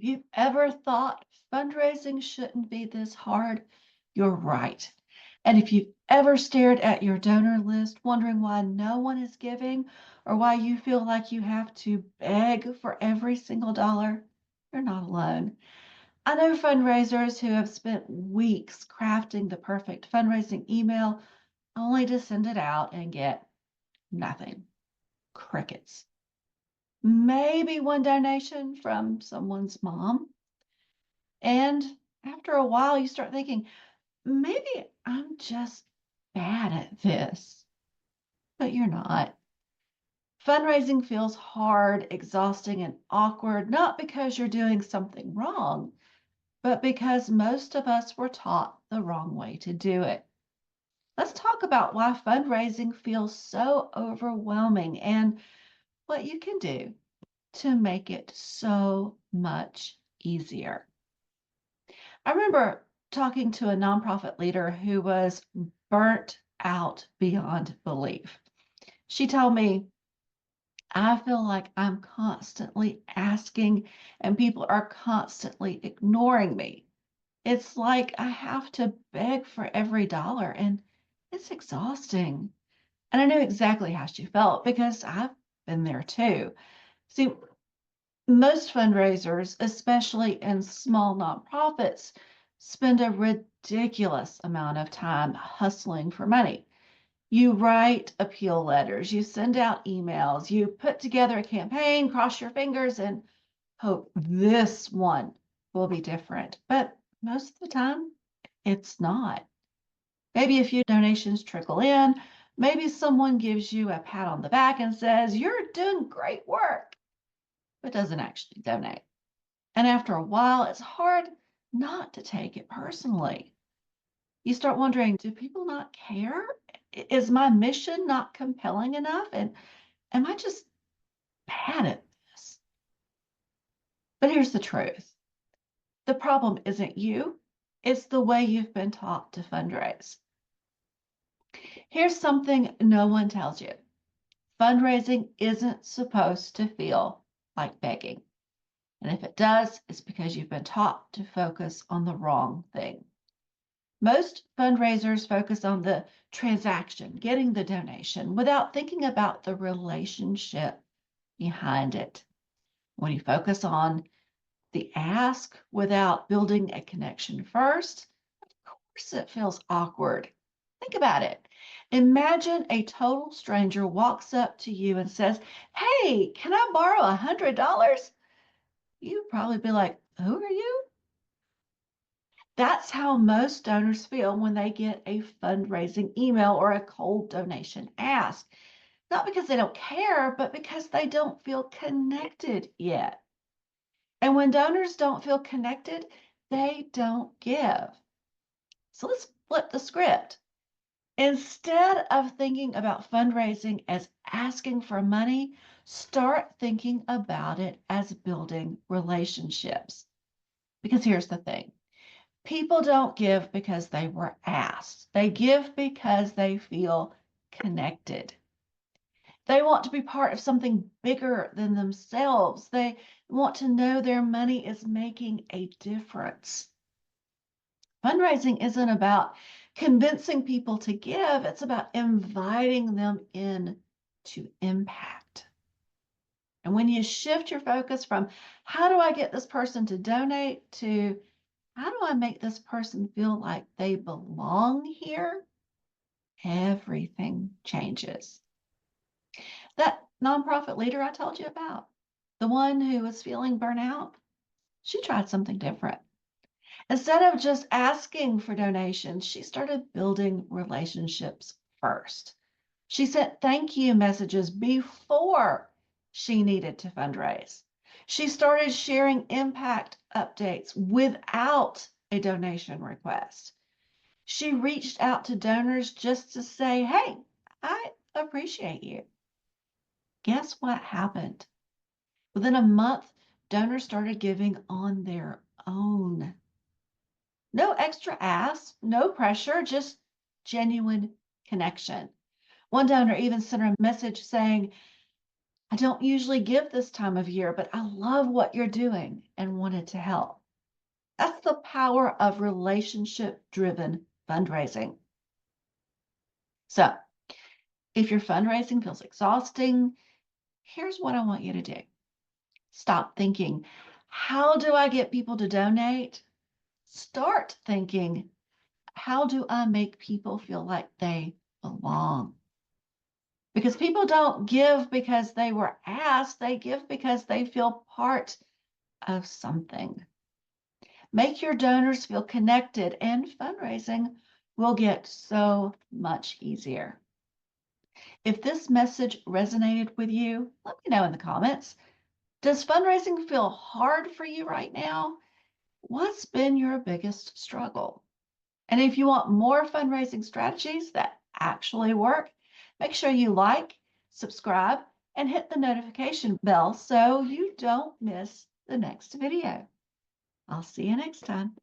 you've ever thought fundraising shouldn't be this hard, you're right. And if you've ever stared at your donor list wondering why no one is giving or why you feel like you have to beg for every single dollar, you're not alone. I know fundraisers who have spent weeks crafting the perfect fundraising email only to send it out and get nothing. Crickets. Maybe one donation from someone's mom. And after a while, you start thinking, maybe I'm just bad at this. But you're not. Fundraising feels hard, exhausting, and awkward, not because you're doing something wrong, but because most of us were taught the wrong way to do it. Let's talk about why fundraising feels so overwhelming and what you can do to make it so much easier. I remember talking to a nonprofit leader who was burnt out beyond belief. She told me, I feel like I'm constantly asking and people are constantly ignoring me. It's like I have to beg for every dollar and it's exhausting. And I knew exactly how she felt because I've been there too. See, most fundraisers, especially in small nonprofits, spend a ridiculous amount of time hustling for money. You write appeal letters, you send out emails, you put together a campaign, cross your fingers, and hope this one will be different. But most of the time, it's not. Maybe a few donations trickle in. Maybe someone gives you a pat on the back and says, you're doing great work, but doesn't actually donate. And after a while, it's hard not to take it personally. You start wondering, do people not care? Is my mission not compelling enough? And am I just bad at this? But here's the truth. The problem isn't you. It's the way you've been taught to fundraise. Here's something no one tells you. Fundraising isn't supposed to feel like begging. And if it does, it's because you've been taught to focus on the wrong thing. Most fundraisers focus on the transaction, getting the donation, without thinking about the relationship behind it. When you focus on the ask without building a connection first, of course it feels awkward. Think about it. Imagine a total stranger walks up to you and says, hey, can I borrow $100? You'd probably be like, who are you? That's how most donors feel when they get a fundraising email or a cold donation ask. Not because they don't care, but because they don't feel connected yet. And when donors don't feel connected, they don't give. So let's flip the script. Instead of thinking about fundraising as asking for money, start thinking about it as building relationships. Because here's the thing. People don't give because they were asked. They give because they feel connected. They want to be part of something bigger than themselves. They want to know their money is making a difference. Fundraising isn't about convincing people to give, it's about inviting them in to impact. And when you shift your focus from how do I get this person to donate to how do I make this person feel like they belong here, everything changes. That nonprofit leader I told you about, the one who was feeling burnout, she tried something different. Instead of just asking for donations, she started building relationships first. She sent thank you messages before she needed to fundraise. She started sharing impact updates without a donation request. She reached out to donors just to say, hey, I appreciate you. Guess what happened? Within a month, donors started giving on their own. No extra ask, no pressure, just genuine connection. One donor even sent her a message saying, I don't usually give this time of year, but I love what you're doing and wanted to help. That's the power of relationship-driven fundraising. So if your fundraising feels exhausting, here's what I want you to do. Stop thinking, how do I get people to donate? Start thinking, how do I make people feel like they belong? Because people don't give because they were asked, they give because they feel part of something. Make your donors feel connected, and fundraising will get so much easier. If this message resonated with you, let me know in the comments. Does fundraising feel hard for you right now? What's been your biggest struggle? And if you want more fundraising strategies that actually work, make sure you like, subscribe, and hit the notification bell so you don't miss the next video. I'll see you next time.